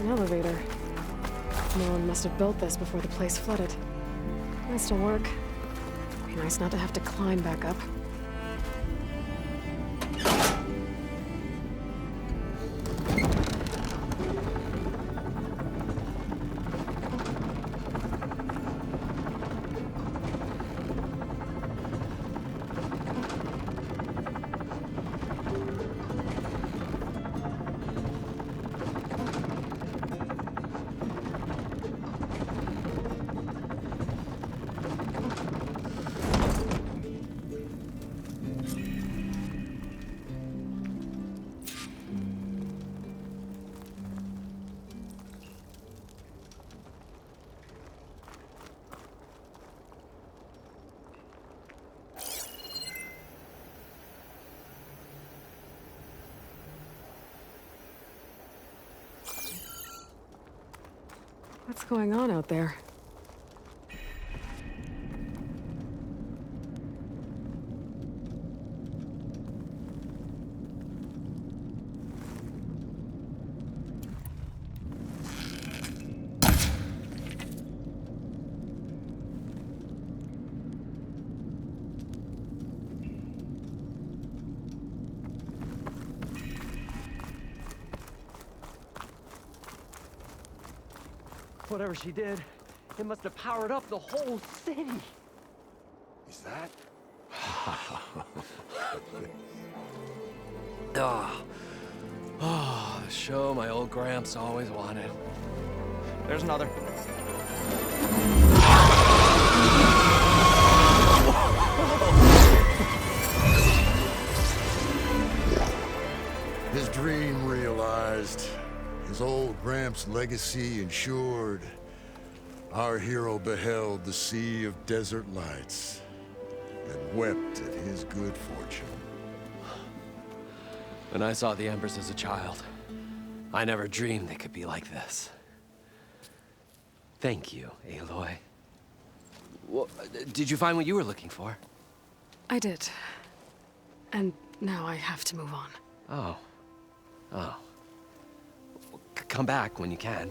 An elevator. No one must have built this before the place flooded. Might still work. Be nice not to have to climb back up. What's going on out there? Whatever she did, it must have powered up the whole city. Is that? The show my old Gramps always wanted. There's another. His dream realized. His old Gramps' legacy ensured. Our hero beheld the sea of desert lights and wept at his good fortune. When I saw the Embers as a child, I never dreamed they could be like this. Thank you, Aloy. Well, did you find what you were looking for? I did. And now I have to move on. Oh. Well, come back when you can.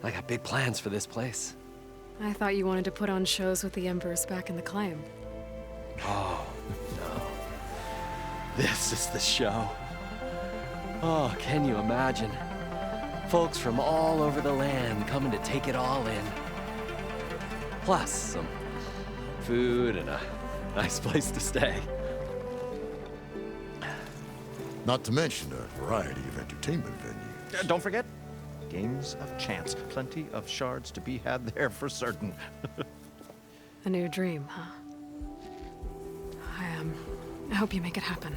I got big plans for this place. I thought you wanted to put on shows with the Embers back in the Claim. Oh, no. This is the show. Oh, can you imagine? Folks from all over the land coming to take it all in. Plus some food and a nice place to stay. Not to mention a variety of entertainment venues. Don't forget, games of chance. Plenty of shards to be had there for certain. A new dream, huh? I hope you make it happen.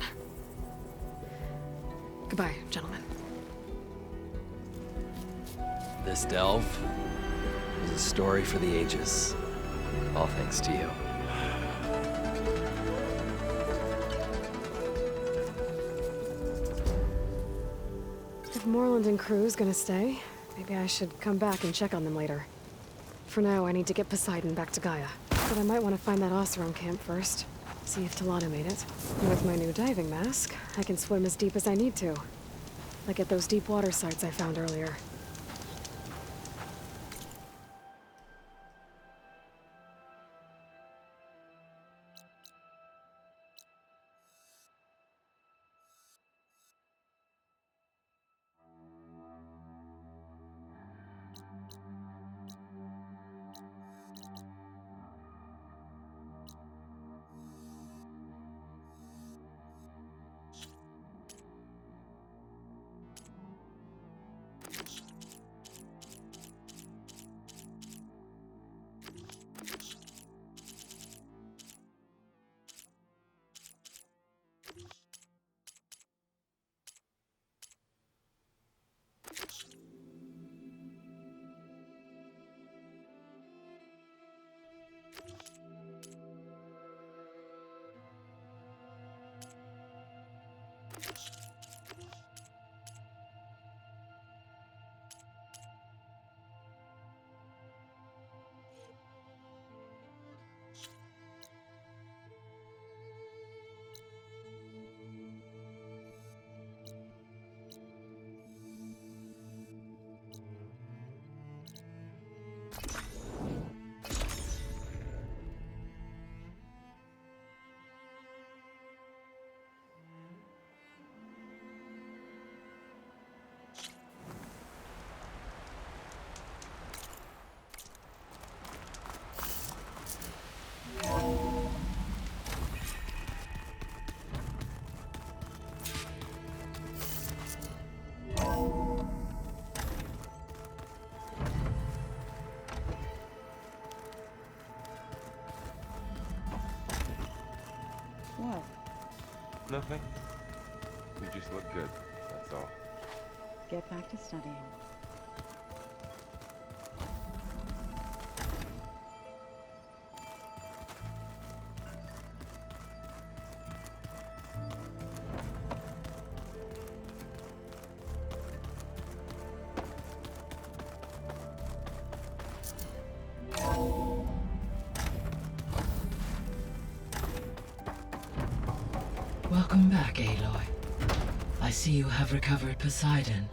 Goodbye, gentlemen. This delve is a story for the ages. All thanks to you. If Moreland and crew's gonna stay, maybe I should come back and check on them later. For now, I need to get Poseidon back to Gaia. But I might want to find that Oseram camp first. See if Talana made it. With my new diving mask, I can swim as deep as I need to. Like at those deep water sites I found earlier. Nothing. You just look good, that's all. Get back to studying. Welcome back, Aloy. I see you have recovered Poseidon.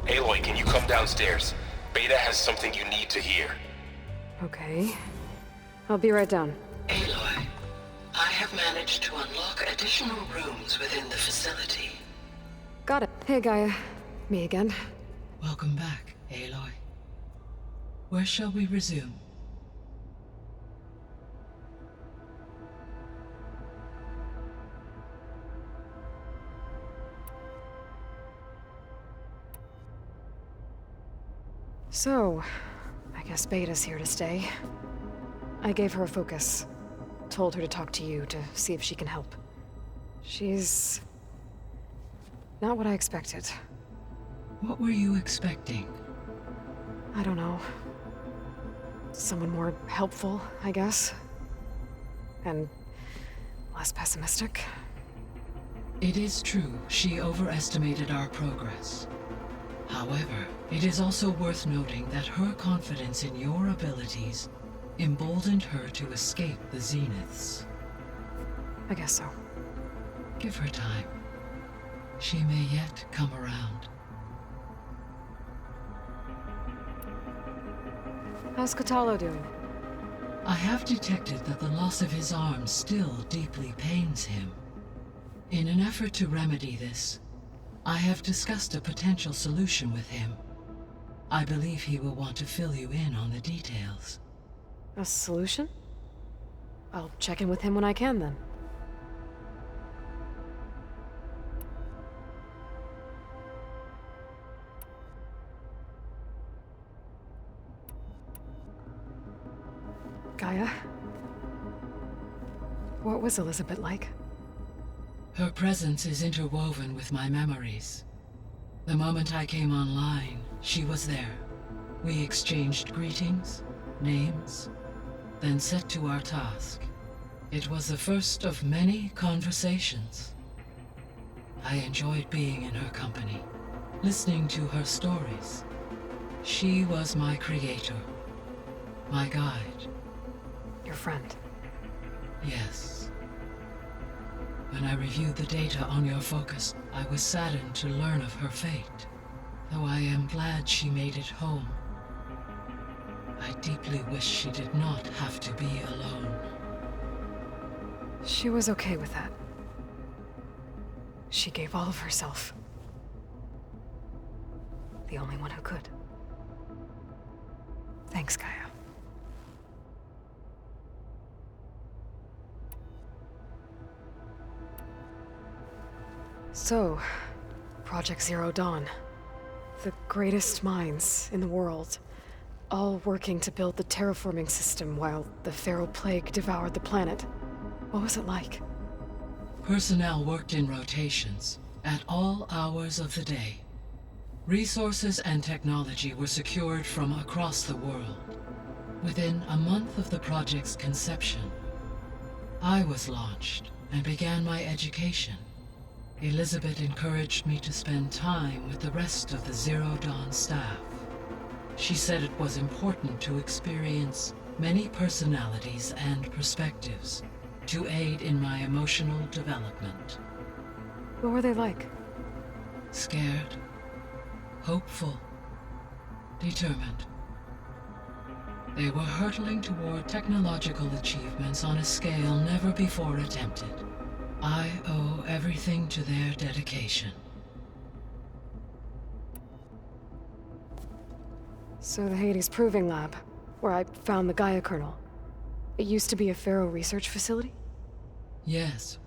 Aloy, can you come downstairs? Beta has something you need to hear. Okay. I'll be right down. Aloy, I have managed to unlock additional rooms within the facility. Got it. Hey, Gaia. Me again. Welcome back, Aloy. Where shall we resume? So, I guess Beta's here to stay. I gave her a focus. Told her to talk to you to see if she can help. She's not what I expected. What were you expecting? I don't know. Someone more helpful, I guess. And less pessimistic. It is true, she overestimated our progress. However, it is also worth noting that her confidence in your abilities emboldened her to escape the Zeniths. I guess so. Give her time. She may yet come around. How's Kotallo doing? I have detected that the loss of his arm still deeply pains him. In an effort to remedy this, I have discussed a potential solution with him. I believe he will want to fill you in on the details. A solution? I'll check in with him when I can, then. Gaia? What was Elizabeth like? Her presence is interwoven with my memories. The moment I came online, she was there. We exchanged greetings, names, then set to our task. It was the first of many conversations. I enjoyed being in her company, listening to her stories. She was my creator, my guide. Your friend. Yes. When I reviewed the data on your focus, I was saddened to learn of her fate. Though I am glad she made it home. I deeply wish she did not have to be alone. She was okay with that. She gave all of herself. The only one who could. Thanks, Gaia. So, Project Zero Dawn. The greatest minds in the world, all working to build the terraforming system while the Feral Plague devoured the planet. What was it like? Personnel worked in rotations, at all hours of the day. Resources and technology were secured from across the world. Within a month of the project's conception, I was launched and began my education. Elizabeth encouraged me to spend time with the rest of the Zero Dawn staff. She said it was important to experience many personalities and perspectives to aid in my emotional development. What were they like? Scared, hopeful, determined. They were hurtling toward technological achievements on a scale never before attempted. I owe everything to their dedication. So the Hades Proving Lab, where I found the Gaia kernel. It used to be a Pharaoh research facility? Yes.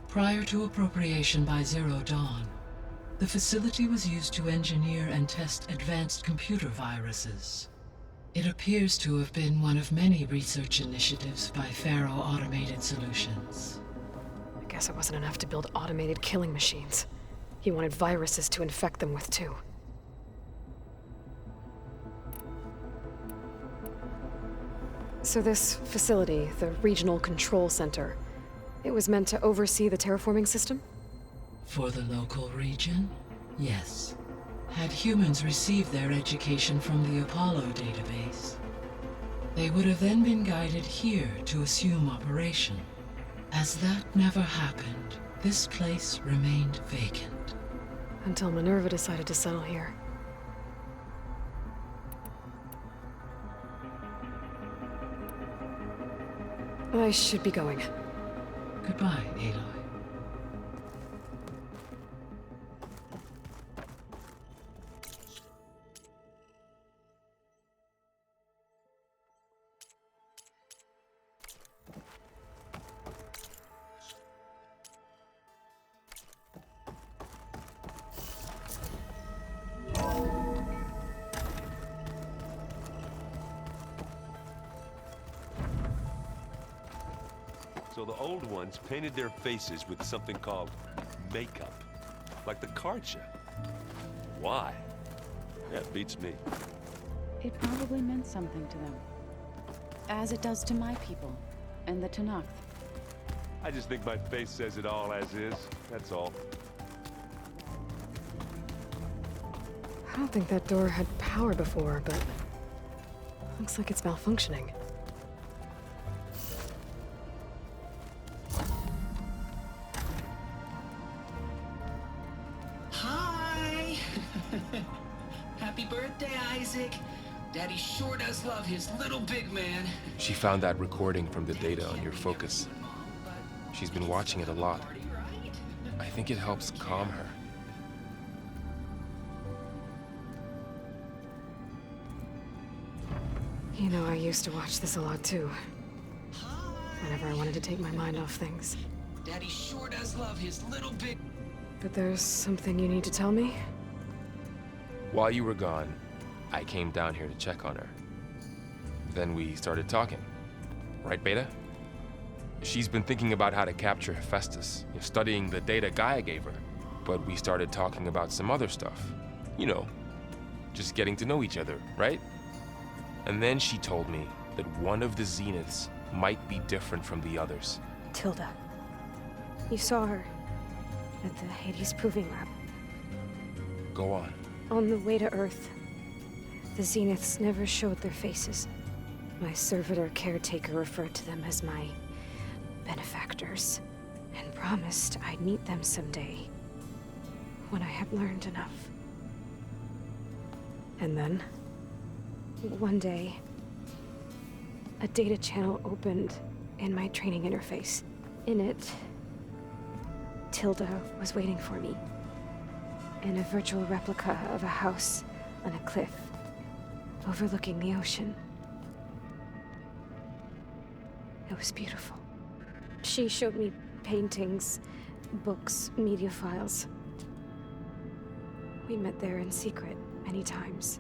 Prior to appropriation by Zero Dawn, the facility was used to engineer and test advanced computer viruses. It appears to have been one of many research initiatives by Pharaoh Automated Solutions. I guess it wasn't enough to build automated killing machines. He wanted viruses to infect them with, too. So this facility, the Regional Control Center, it was meant to oversee the terraforming system? For the local region, yes. Had humans received their education from the Apollo database, they would have then been guided here to assume operation. As that never happened, this place remained vacant. Until Minerva decided to settle here. I should be going. Goodbye, Aloy. So the old ones painted their faces with something called makeup, like the Karcha. Why? That beats me. It probably meant something to them. As it does to my people, and the Tenakth. I just think my face says it all as is, that's all. I don't think that door had power before, but looks like it's malfunctioning. Hi! Happy birthday, Isaac. Daddy sure does love his little big man. She found that recording from the data on your focus. She's been watching it a lot. I think it helps calm her. You know, I used to watch this a lot too. Whenever I wanted to take my mind off things. Daddy sure does love his little big... But there's something you need to tell me? While you were gone, I came down here to check on her. Then we started talking. Right, Beta? She's been thinking about how to capture Hephaestus, studying the data Gaia gave her. But we started talking about some other stuff. You know, just getting to know each other, right? And then she told me that one of the Zeniths might be different from the others. Tilda. You saw her at the Hades Proving Lab. Go on. On the way to Earth, the Zeniths never showed their faces. My servitor caretaker referred to them as my benefactors, and promised I'd meet them someday, when I had learned enough. And then? One day, a data channel opened in my training interface. In it, Tilda was waiting for me, in a virtual replica of a house on a cliff, overlooking the ocean. It was beautiful. She showed me paintings, books, media files. We met there in secret many times.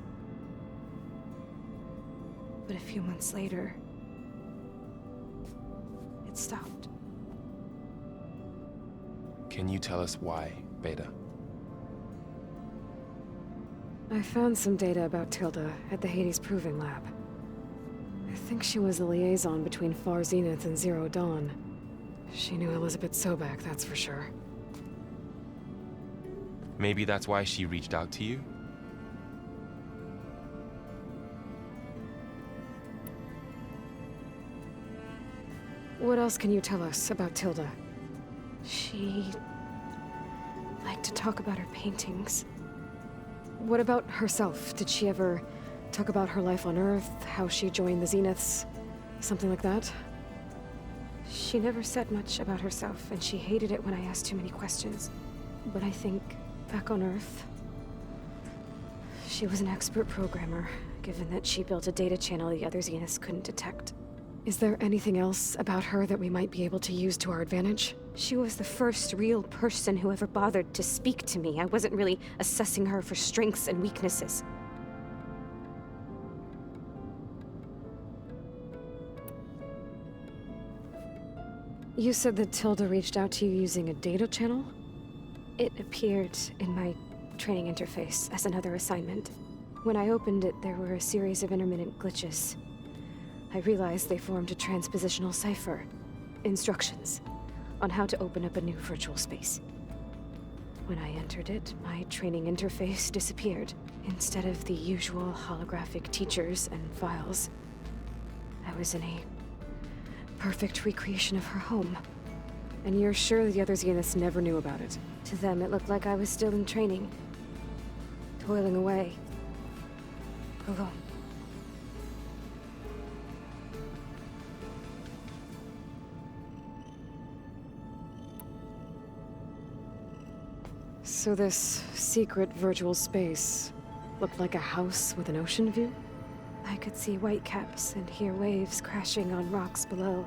But a few months later, it stopped. Can you tell us why, Beta? I found some data about Tilda at the Hades Proving Lab. I think she was the liaison between Far Zenith and Zero Dawn. She knew Elizabeth Sobek, that's for sure. Maybe that's why she reached out to you? What else can you tell us about Tilda? She liked to talk about her paintings. What about herself? Did she ever talk about her life on Earth, how she joined the Zeniths, something like that? She never said much about herself, and she hated it when I asked too many questions. But I think, back on Earth, she was an expert programmer, given that she built a data channel the other Zeniths couldn't detect. Is there anything else about her that we might be able to use to our advantage? She was the first real person who ever bothered to speak to me. I wasn't really assessing her for strengths and weaknesses. You said that Tilda reached out to you using a data channel? It appeared in my training interface as another assignment. When I opened it, there were a series of intermittent glitches. I realized they formed a transpositional cipher. Instructions on how to open up a new virtual space. When I entered it, my training interface disappeared. Instead of the usual holographic teachers and files, I was in a perfect recreation of her home. And you're sure the other Zeniths never knew about it? To them, it looked like I was still in training. Toiling away. Alone. So this secret virtual space looked like a house with an ocean view? I could see whitecaps and hear waves crashing on rocks below.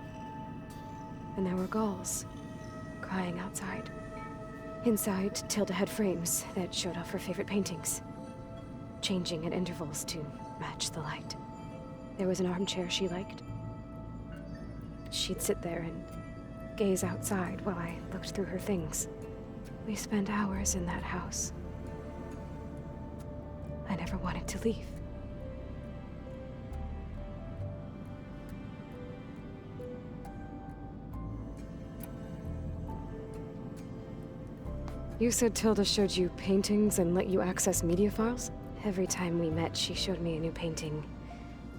And there were gulls crying outside. Inside, Tilda had frames that showed off her favorite paintings, changing at intervals to match the light. There was an armchair she liked. She'd sit there and gaze outside while I looked through her things. We spent hours in that house. I never wanted to leave. You said Tilda showed you paintings and let you access media files? Every time we met, she showed me a new painting.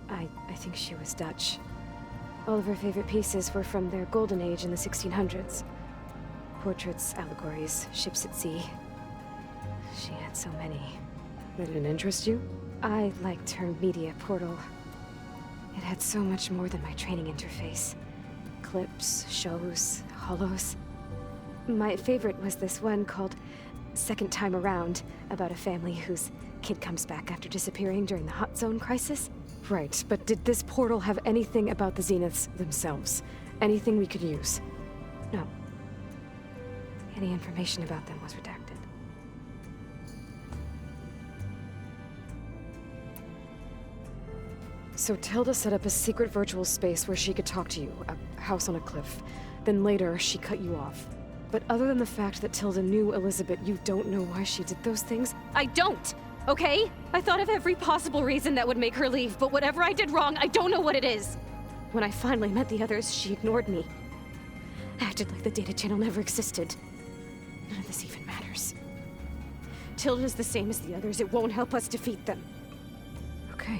I think she was Dutch. All of her favorite pieces were from their golden age in the 1600s. Portraits, allegories, ships at sea. She had so many. That didn't interest you? I liked her media portal. It had so much more than my training interface. Clips, shows, holos. My favorite was this one called Second Time Around, about a family whose kid comes back after disappearing during the Hot Zone crisis. Right, but did this portal have anything about the Zeniths themselves? Anything we could use? No. Any information about them was redacted. So Tilda set up a secret virtual space where she could talk to you, a house on a cliff. Then later, she cut you off. But other than the fact that Tilda knew Elizabeth, you don't know why she did those things? I don't! Okay? I thought of every possible reason that would make her leave, but whatever I did wrong, I don't know what it is! When I finally met the others, she ignored me. Acted like the data channel never existed. None of this even matters. Tilda's the same as the others. It won't help us defeat them. Okay.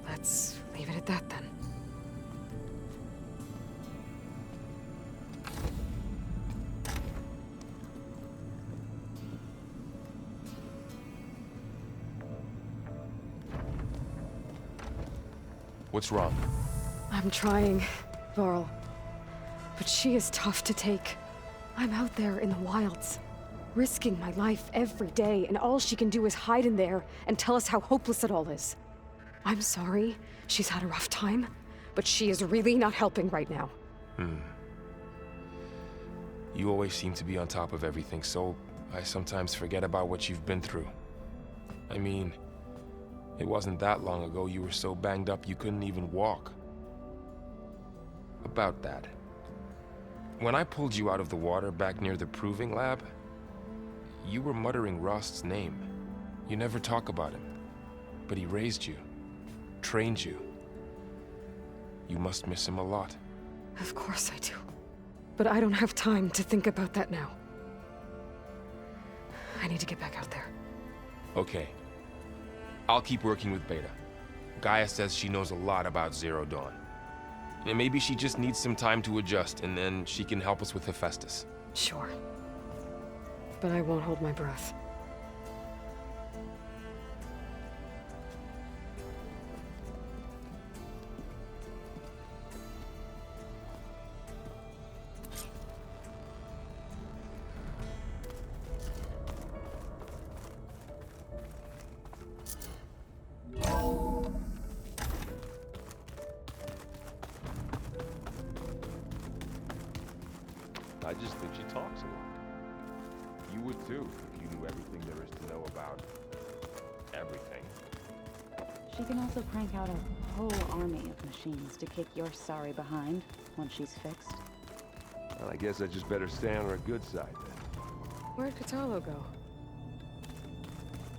Let's leave it at that then. What's wrong? I'm trying, Varl. But she is tough to take. I'm out there in the wilds, risking my life every day, and all she can do is hide in there and tell us how hopeless it all is. I'm sorry she's had a rough time, but she is really not helping right now. You always seem to be on top of everything, so I sometimes forget about what you've been through. I mean, it wasn't that long ago you were so banged up you couldn't even walk. About that. When I pulled you out of the water back near the proving lab, you were muttering Rost's name. You never talk about him. But he raised you, trained you. You must miss him a lot. Of course I do. But I don't have time to think about that now. I need to get back out there. Okay. I'll keep working with Beta. Gaia says she knows a lot about Zero Dawn. And maybe she just needs some time to adjust, and then she can help us with Hephaestus. Sure. But I won't hold my breath. I just think she talks a lot. You would too, if you knew everything there is to know about everything. She can also crank out a whole army of machines to kick your sorry behind once she's fixed. Well, I guess I just better stay on her good side then. Where'd Kotallo go?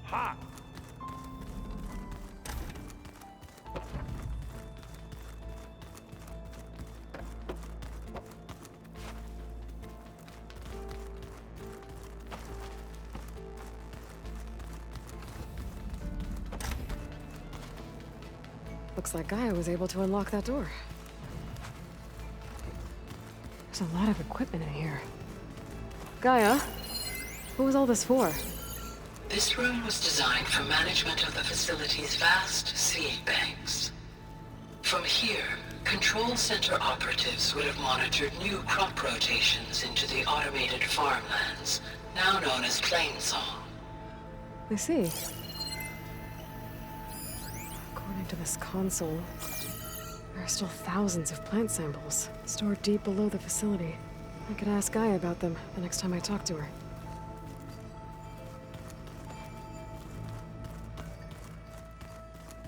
Ha! Looks like Gaia was able to unlock that door. There's a lot of equipment in here. Gaia, what was all this for? This room was designed for management of the facility's vast seed banks. From here, control center operatives would have monitored new crop rotations into the automated farmlands, now known as Plainsong. I see. According to this console, there are still thousands of plant samples stored deep below the facility. I could ask Gaia about them the next time I talk to her.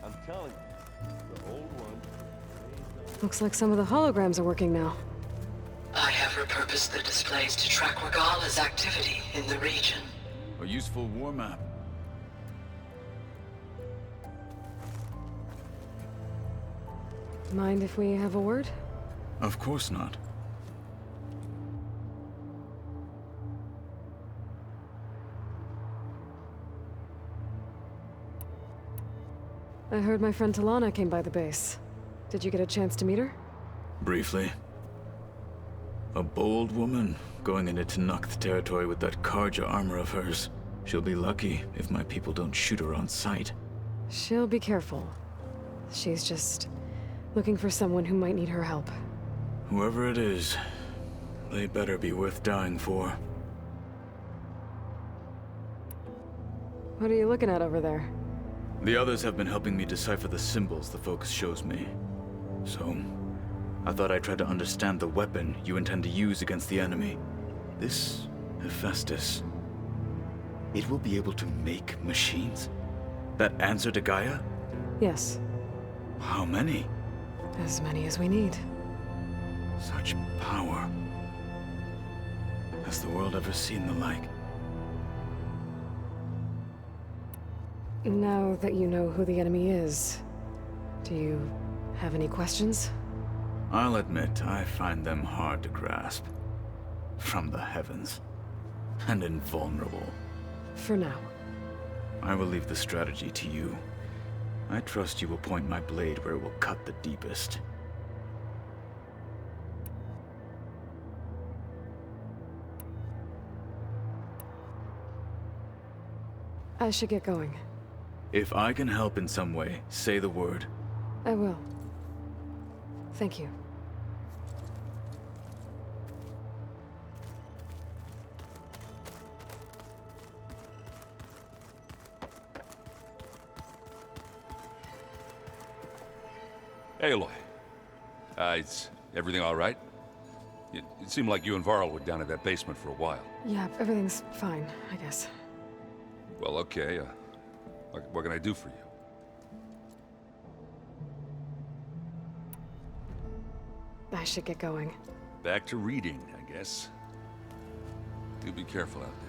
I'm telling you, the old one. Looks like some of the holograms are working now. I have repurposed the displays to track Regala's activity in the region. A useful war map. Mind if we have a word? Of course not. I heard my friend Talana came by the base. Did you get a chance to meet her? Briefly. A bold woman going into Tenakth territory with that Karja armor of hers. She'll be lucky if my people don't shoot her on sight. She'll be careful. She's just looking for someone who might need her help. Whoever it is, they better be worth dying for. What are you looking at over there? The others have been helping me decipher the symbols the Focus shows me. So, I thought I'd try to understand the weapon you intend to use against the enemy. This Hephaestus. It will be able to make machines? That answer to Gaia? Yes. How many? As many as we need. Such power. Has the world ever seen the like? Now that you know who the enemy is, do you have any questions? I'll admit, I find them hard to grasp. From the heavens. And invulnerable. For now. I will leave the strategy to you. I trust you will point my blade where it will cut the deepest. I should get going. If I can help in some way, say the word. I will. Thank you. Aloy. Is everything all right? It seemed like you and Varl were down at that basement for a while. Yeah, everything's fine, I guess. Well, okay. What can I do for you? I should get going. Back to reading, I guess. You be careful out there.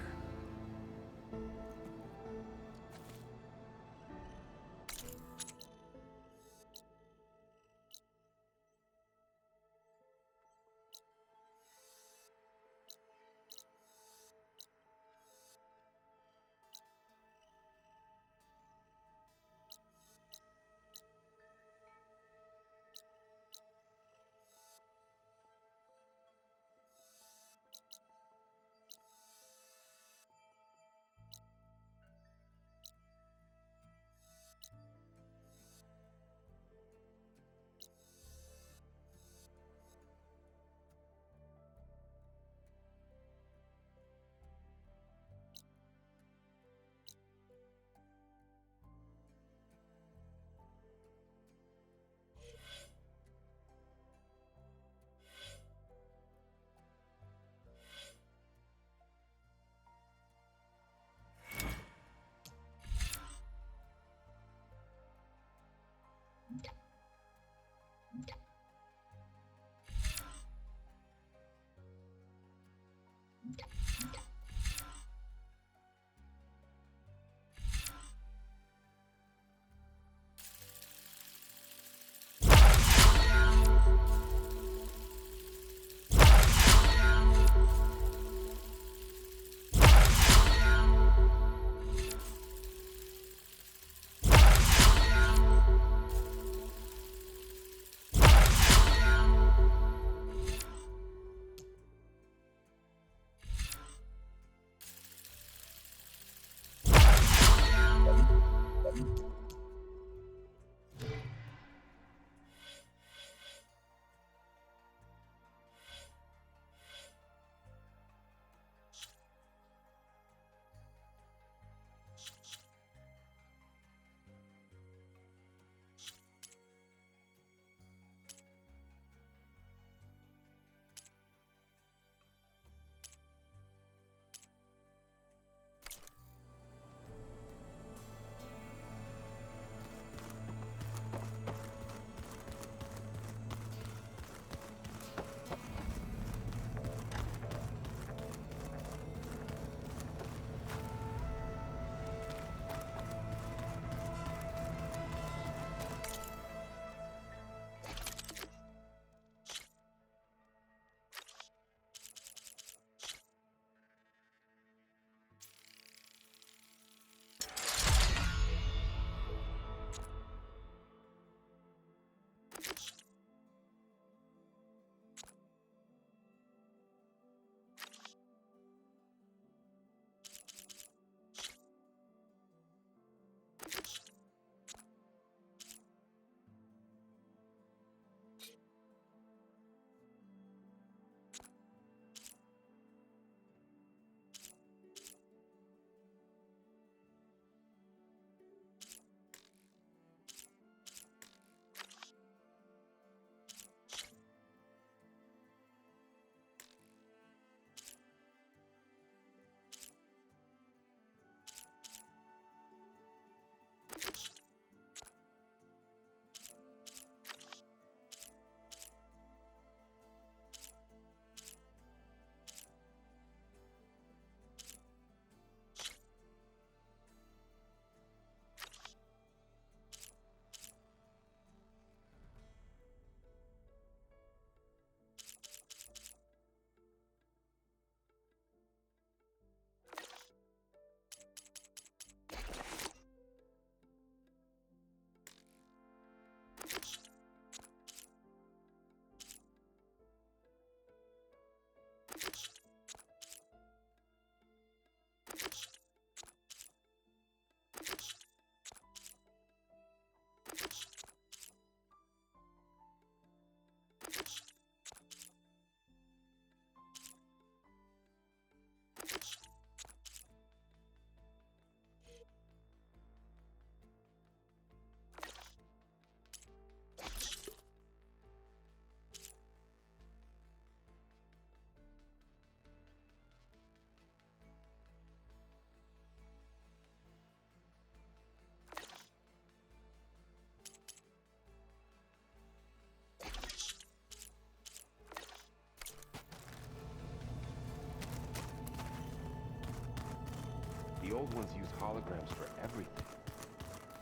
The old ones used holograms for everything.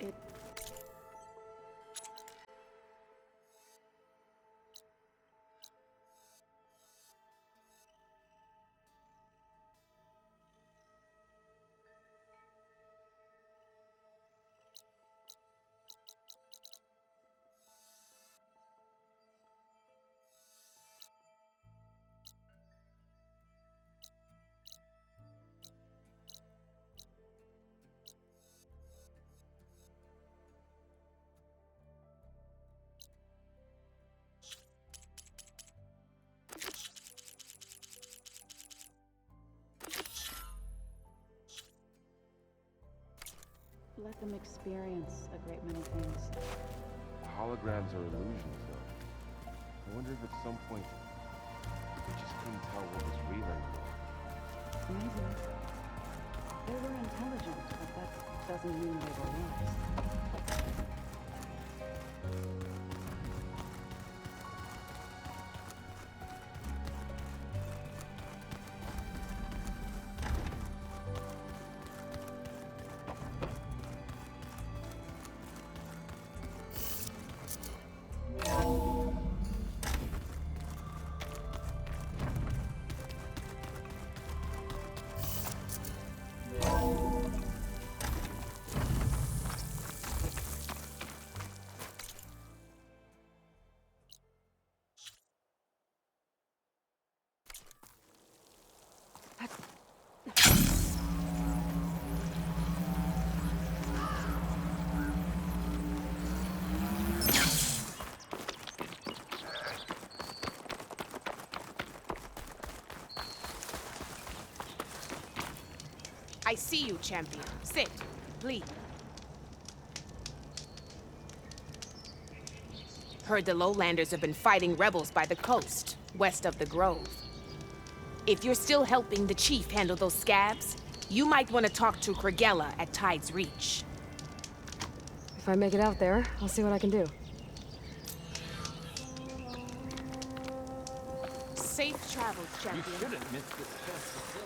It... Let them experience a great many things. Holograms are illusions, though. I wonder if at some point they just couldn't tell what was real anymore. Maybe. They were intelligent, but that doesn't mean they were wise. I see you, champion. Sit, please. Heard the Lowlanders have been fighting rebels by the coast, west of the Grove. If you're still helping the chief handle those scabs, you might want to talk to Kragella at Tide's Reach. If I make it out there, I'll see what I can do. Safe travels, champion. You shouldn't miss this chance to sit.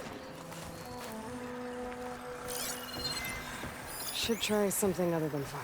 Should try something other than fire.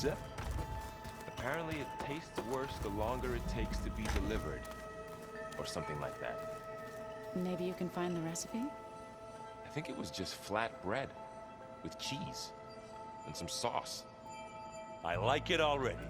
sip? Apparently it tastes worse the longer it takes to be delivered. Or something like that. Maybe you can find the recipe? I think it was just flat bread. With cheese. And some sauce. I like it already.